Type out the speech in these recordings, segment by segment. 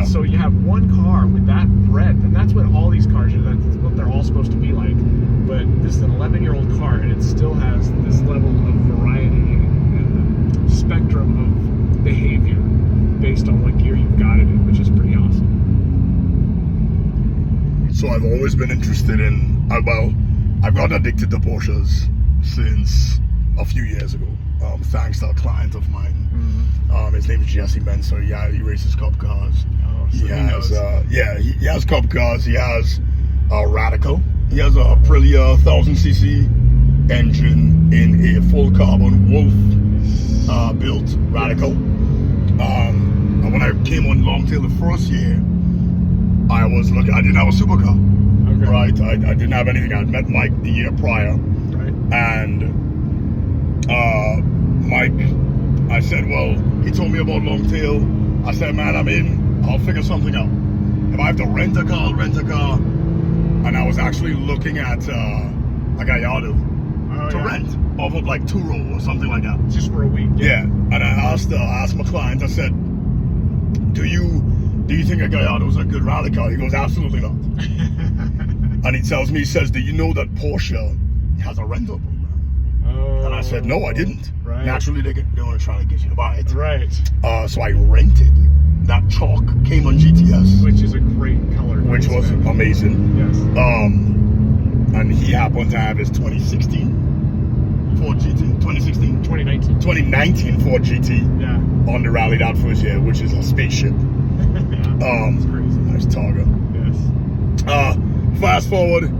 Yeah. So you have one car with that breadth, and that's what all these cars are. That's what they're all supposed to be like. But this is an 11-year-old car, and it still has this level of variety and the spectrum of behavior based on what gear you've got it in, which is pretty awesome. So I've always been interested in, I've gotten addicted to Porsches since a few years ago, thanks to a client of mine. His name is Jesse Benson. Yeah, he races cup cars. Oh, so he knows. He has cup cars. He has a Radical. He has a Aprilia 1000cc engine in a full carbon Wolf built Radical. And when I came on Longtail the first year, I was looking. I didn't have a supercar. Okay. Right. I didn't have anything. I'd met Mike the year prior. Right. And Mike, I said, well, he told me about Longtail. I said, man, I'm in. I'll figure something out. If I have to rent a car, I'll rent a car. And I was actually looking at a Gallardo to rent off of like Turo or something like that. Just for a week. Yeah. And I asked my client, I said, do you think a Gallardo is a good rally car? He goes, absolutely not. And he tells me, he says, do you know that Porsche has a rental program? And I said, no, I didn't. Right. Naturally, they want to try to get you to buy it. Right. So I rented that chalk Cayman GTS. Which is a great color. Which was amazing. Yes. And he happened to have his 2016 Ford GT. 2019 Ford GT. Yeah. On the rally that first year, which is a spaceship. That's crazy. Nice Targa. Yes. Fast forward,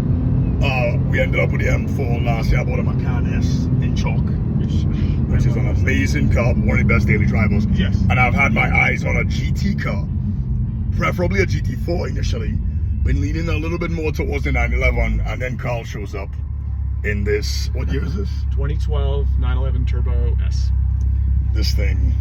we ended up with the M4 last year. I bought a Macan S in chalk, which is an amazing car, one of the best daily drivers. Yes. And I've had my eyes on a GT car, preferably a GT4 initially. Been leaning a little bit more towards the 911, and then Karl shows up in this. What year is this? 2012 911 Turbo S. This thing.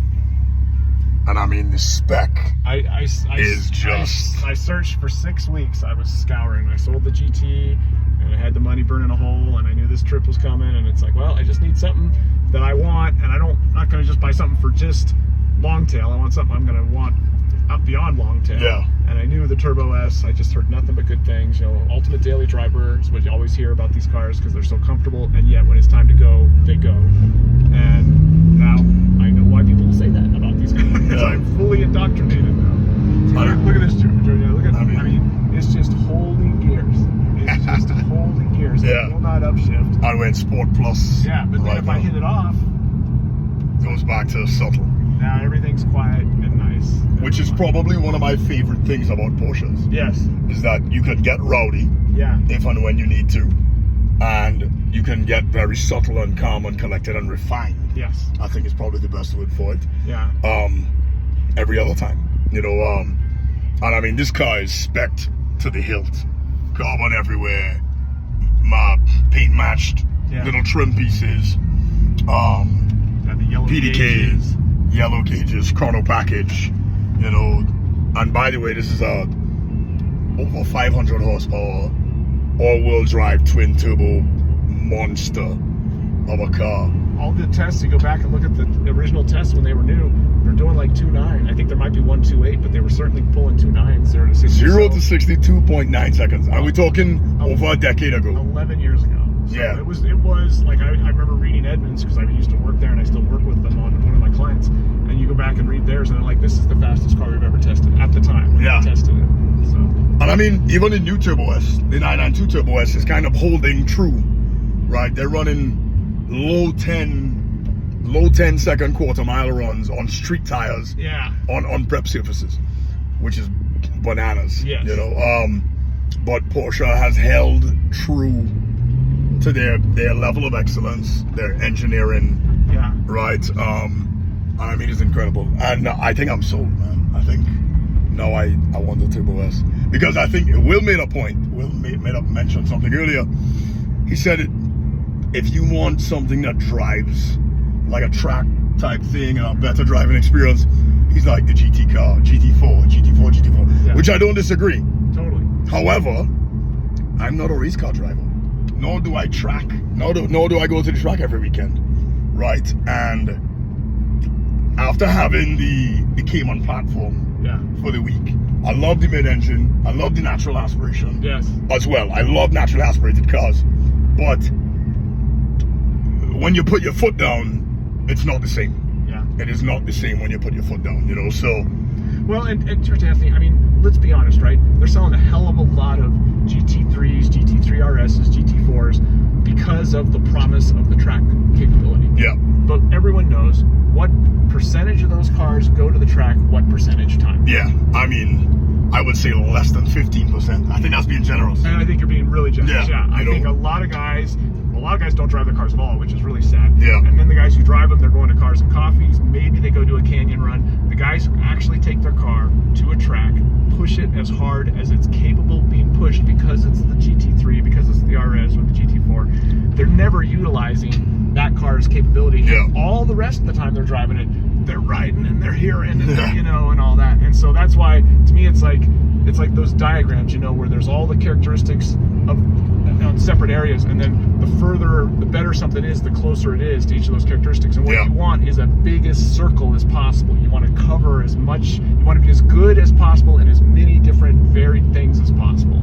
And I mean, the spec is just... I searched for 6 weeks. I was scouring. I sold the GT, and I had the money burning a hole, and I knew this trip was coming, and it's like, well, I just need something that I want, and I'm not going to just buy something for just Longtail. I want something I'm going to want up beyond Longtail. Yeah. And I knew the Turbo S. I just heard nothing but good things. You know, ultimate daily driver is what you always hear about these cars because they're so comfortable, and yet when it's time to go, they go. And now I know why people say that about these cars. Yeah. I'm fully indoctrinated now. So look at this, Joe. Look at. I mean, it's just holding gears. It's just holding gears. Yeah. It will not upshift. I went Sport Plus. Yeah, but then if I hit it off, goes back to subtle. Now everything's quiet and nice. Which is probably one of my favorite things about Porsches. Yes. Is that you can get rowdy. Yeah. If and when you need to. And you can get very subtle and calm and collected and refined. Yes. I think it's probably the best word for it. Yeah. Every other time. You know, and I mean, this car is spec'd to the hilt. Carbon everywhere. My paint matched. Yeah. Little trim pieces. Got the yellow PDK. gauges. Yellow gauges, chrono package, you know, and by the way, this is a over 500 horsepower, all-wheel drive twin turbo monster of a car. All the tests, you go back and look at the original tests when they were new, they're doing like 2.9. I think there might be 1.28, but they were certainly pulling 2.9, 0 to 60. 0 to 62.9 seconds. Are we talking over a decade ago? 11 years ago. So yeah. It was like I remember reading Edmunds because I used to work there and I still work with them on one of my clients. And you go back and read theirs and they're like, this is the fastest car we've ever tested at the time. When we tested it. So. And I mean, even the new Turbo S, the 992 Turbo S is kind of holding true, right? They're running low 10 second quarter mile runs on street tires. Yeah. On prep surfaces, which is bananas. Yes. You know, but Porsche has held true to their level of excellence, their engineering. Yeah. Right. I mean, it's incredible, and I think I'm sold, man. I think now I want the Turbo S because I think Will made a point. Will mentioned something earlier. He said if you want something that drives like a track type thing and a better driving experience, he's like the GT car, GT4, yeah. Which I don't disagree. Totally. However, I'm not a race car driver. Nor do I track. Nor do I go to the track every weekend, right? And after having the Cayman platform for the week, I love the mid-engine. I love the natural aspiration as well. I love natural aspirated cars. But when you put your foot down, it's not the same. Yeah. It is not the same when you put your foot down, you know, so. Well, and Anthony, I mean, let's be honest, right? They're selling a hell of a lot of GT3s, GT3 RSs, GT4s because of the promise of the track capability. Yeah. But everyone knows what percentage of those cars go to the track, what percentage time. Yeah, I mean, I would say less than 15%. I think that's being generous. And I think you're being really generous. Yeah. I think a lot of guys don't drive their cars at all, which is really sad. Yeah. And then the guys who drive them, they're going to Cars and Coffees. Maybe they go do a canyon run. The guys who actually take their car to a track, push it as hard as it's capable of being pushed because it's the GT3, because it's the RS or the GT4. They're never utilizing that car's capability. Yeah. All the rest of the time they're driving it, they're riding and they're hearing and they're, you know, and all that. And so that's why, to me, it's like those diagrams, you know, where there's all the characteristics of on separate areas, and then the better something is, the closer it is to each of those characteristics. And what you want is a biggest circle as possible. You want to cover as much, you want to be as good as possible in as many different varied things as possible.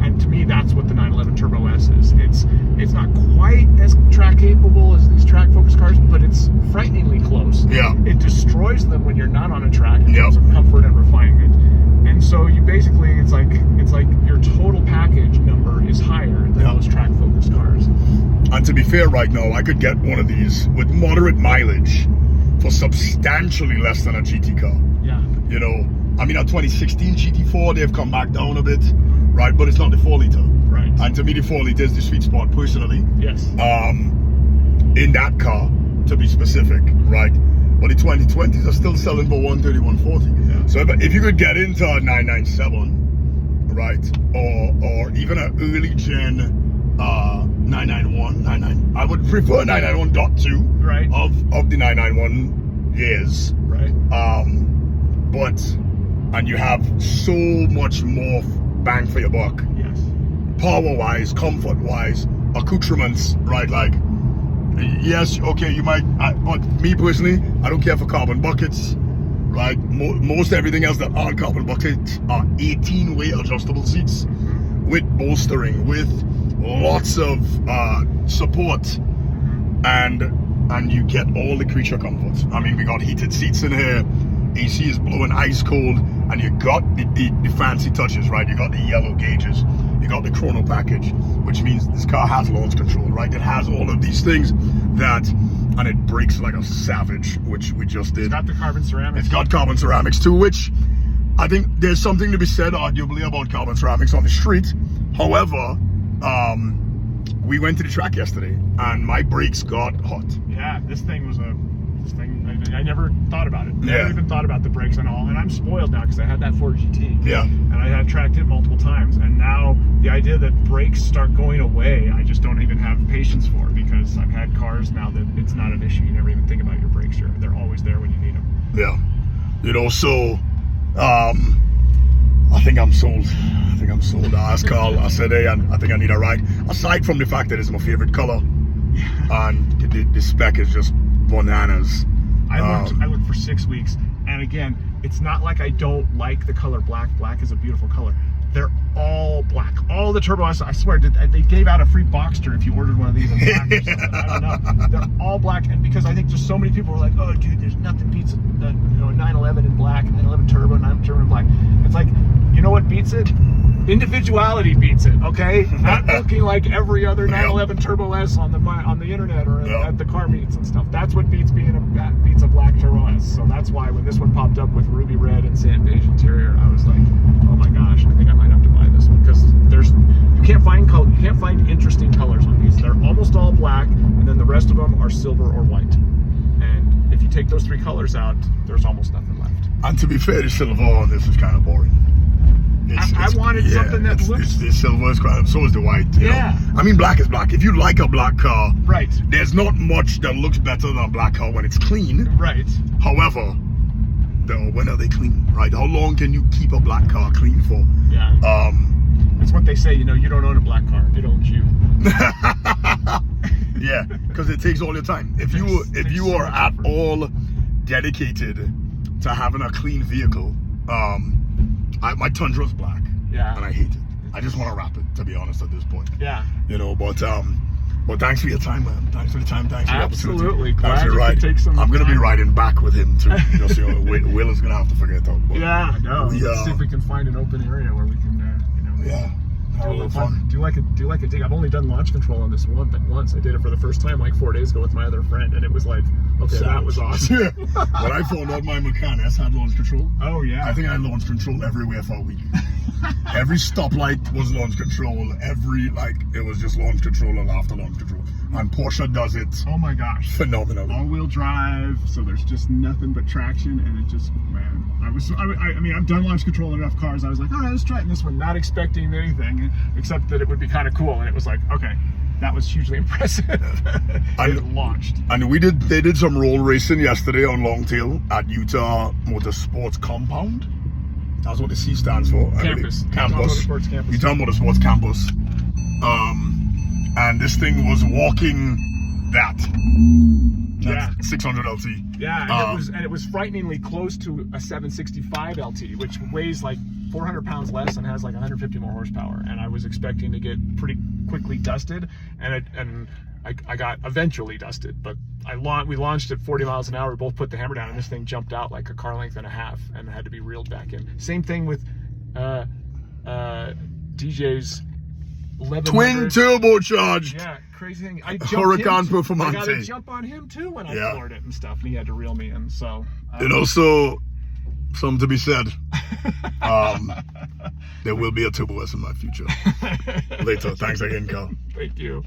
And to me, that's what the 911 Turbo S is. It's not quite as track capable as these track focused cars, but it's frighteningly close. Yeah. It destroys them when you're not on a track in terms of comfort and refinement. And so you basically, it's like your total package number is higher than those track focused cars. And to be fair, right now, I could get one of these with moderate mileage for substantially less than a GT car. Yeah. You know, I mean, a 2016 GT4, they've come back down a bit, right? But it's not the 4 liter. Right. And to me, the 4 liter is the sweet spot personally. Yes. In that car, to be specific, right? But the 2020s are still selling for 130, 140. Yeah. So if you could get into a 997, right, or even an early gen 991, I would prefer 991.2, right, of the 991 years, right. And you have so much more bang for your buck. Yes. Power-wise, comfort-wise, accoutrements, right? Like, yes, okay, you might, but me personally, I don't care for carbon buckets, right? Most everything else that aren't carbon buckets are 18-way adjustable seats with bolstering, with lots of support, and you get all the creature comforts. I mean, we got heated seats in here, AC is blowing ice cold, and you got the fancy touches, right? You got the yellow gauges, you got the chrono package, which means this car has launch control, right? It has all of these things and it brakes like a savage, which we just did. It's got the carbon ceramics. It's got carbon ceramics too, which I think there's something to be said, arguably, about carbon ceramics on the street. However, we went to the track yesterday, and my brakes got hot. Yeah, this thing, I never thought about it. Never even thought about the brakes and all. And I'm spoiled now because I had that Ford GT. Yeah. And I had tracked it multiple times. And now the idea that brakes start going away, I just don't even have patience for, because I've had cars now that it's not an issue. You never even think about your brakes. They're always there when you need them. Yeah. You know, so I think I'm sold. I asked Karl, I said, hey, I think I need a ride. Aside from the fact that it's my favorite color, and the spec is just bananas. I looked for 6 weeks, and again, it's not like I don't like the color black. Black is a beautiful color. They're all black. All the Turbo S, I swear, they gave out a free Boxster if you ordered one of these in black or something. I don't know. They're all black, and because I think just so many people were like, oh, dude, there's nothing beats a 911 in black, 911 Turbo, 911 Turbo in black. It's like, you know what beats it? Individuality beats it, okay? Not looking like every other 911 Turbo S on the internet or at the car meets and stuff. That's what beats a black Turbo S. So that's why when this one popped up with ruby red and sand beige interior, I was like, oh my gosh, I think I might have to buy this one, because you can't find interesting colors on these. They're almost all black, and then the rest of them are silver or white. And if you take those 3 colors out, there's almost nothing left. And to be fair, the silver on this is kind of boring. I wanted something that looks... The silver is kind of, so is the white. You know? I mean, black is black. If you like a black car, right, there's not much that looks better than a black car when it's clean. Right. However, when are they clean, right? How long can you keep a black car clean for? Yeah. It's what they say, you don't own a black car, it owns you. Yeah, because it takes all your time. If you are at all dedicated to having a clean vehicle. My Tundra's black. Yeah. And I hate it. I just want to wrap it, to be honest, at this point. Yeah. You know, but thanks for your time, man. Thanks for the time. Thanks for the opportunity. Absolutely. Thanks Glad for you ride. could take some I'm gonna be time. riding back with him too. Just you know, Will is gonna have to figure it out. But Yeah, no. We, Let's see if we can find an open area where we can, yeah, have a little fun. Do like a dig. I've only done launch control on this once. I did it for the first time like 4 days ago with my other friend, and it was like, okay, that was awesome. Yeah. When I found out my mechanics had launch control, Oh yeah. I think I had launch control everywhere for a week. Every stoplight was launch control. It was just launch control and after launch control. And Porsche does it Oh my gosh. phenomenally. All-wheel drive, so there's just nothing but traction, and it just, man. I mean, I've done launch control in enough cars. I was like, all right, let's try it in this one, not expecting anything except that it would be kind of cool, and it was like, okay, that was hugely impressive. It launched. And they did some roll racing yesterday on Longtail at Utah Motorsports Compound. That's what the C stands for. I Campus. believe. Utah Campus. Motorsports Campus. Utah Motorsports Campus. And this thing was walking that. Yeah. 600 LT. Yeah, and it was frighteningly close to a 765 LT, which weighs like 400 pounds less and has like 150 more horsepower. And I was expecting to get pretty quickly dusted, and I got eventually dusted. But we launched at 40 miles an hour. We both put the hammer down, and this thing jumped out like a car length and a half, and had to be reeled back in. Same thing with DJ's 1100. Twin turbocharged. Yeah, crazy thing. Huracan Performante. I got to jump on him too when I floored it and stuff, and he had to reel me in. So And also, something to be said. There will be a Turbo S in my future. Later. Thanks again, Karl. Thank you.